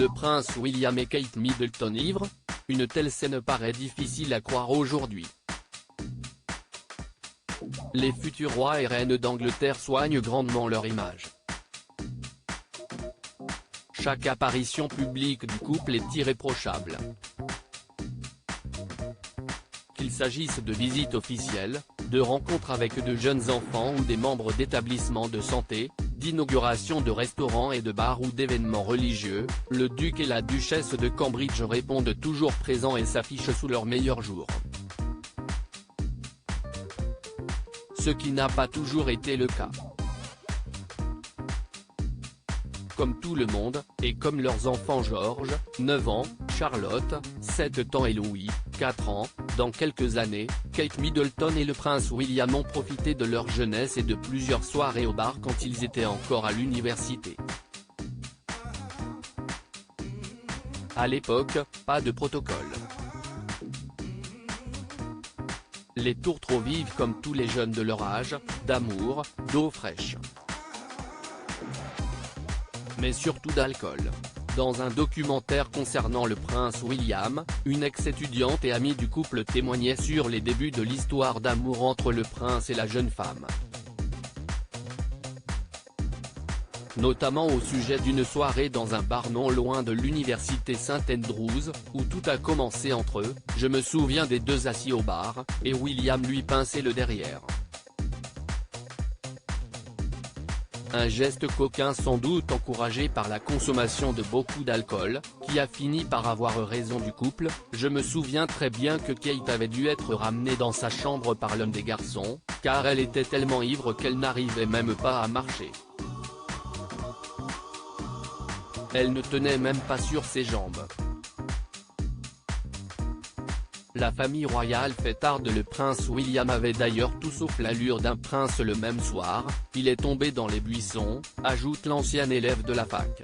Le prince William et Kate Middleton ivres? Une telle scène paraît difficile à croire aujourd'hui. Les futurs rois et reines d'Angleterre soignent grandement leur image. Chaque apparition publique du couple est irréprochable. Qu'il s'agisse de visites officielles, de rencontres avec de jeunes enfants ou des membres d'établissements de santé, d'inauguration de restaurants et de bars ou d'événements religieux, le duc et la duchesse de Cambridge répondent toujours présents et s'affichent sous leurs meilleurs jours. Ce qui n'a pas toujours été le cas. Comme tout le monde, et comme leurs enfants George, 9 ans, Charlotte, 7 ans et Louis, 4 ans, dans quelques années, Kate Middleton et le prince William ont profité de leur jeunesse et de plusieurs soirées au bar quand ils étaient encore à l'université. À l'époque, pas de protocole. Les tours trop vives comme tous les jeunes de leur âge, d'amour, d'eau fraîche. Mais surtout d'alcool. Dans un documentaire concernant le prince William, une ex-étudiante et amie du couple témoignait sur les débuts de l'histoire d'amour entre le prince et la jeune femme. Notamment au sujet d'une soirée dans un bar non loin de l'université St Andrews, où tout a commencé entre eux. Je me souviens des deux assis au bar, et William lui pinçait le derrière. Un geste coquin sans doute encouragé par la consommation de beaucoup d'alcool, qui a fini par avoir raison du couple. Je me souviens très bien que Kate avait dû être ramenée dans sa chambre par l'un des garçons, car elle était tellement ivre qu'elle n'arrivait même pas à marcher. Elle ne tenait même pas sur ses jambes. La famille royale fêtarde le prince William avait d'ailleurs tout sauf l'allure d'un prince le même soir. Il est tombé dans les buissons, ajoute l'ancien élève de la fac.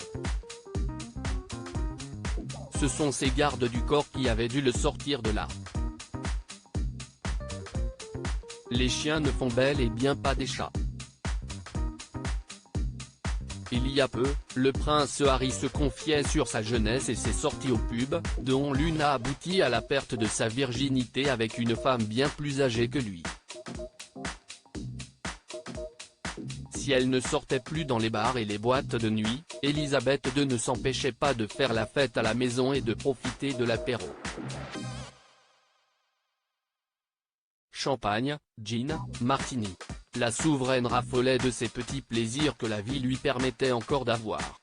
Ce sont ses gardes du corps qui avaient dû le sortir de là. Les chiens ne font bel et bien pas des chats. Il y a peu, le prince Harry se confiait sur sa jeunesse et ses sorties au pub, dont l'une a abouti à la perte de sa virginité avec une femme bien plus âgée que lui. Si elle ne sortait plus dans les bars et les boîtes de nuit, Elisabeth II ne s'empêchait pas de faire la fête à la maison et de profiter de l'apéro. Champagne, gin, martini. La souveraine raffolait de ces petits plaisirs que la vie lui permettait encore d'avoir.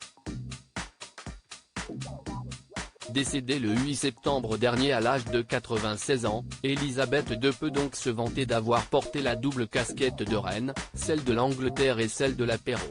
Décédée le 8 septembre dernier à l'âge de 96 ans, Elisabeth II peut donc se vanter d'avoir porté la double casquette de reine, celle de l'Angleterre et celle de l'apéro.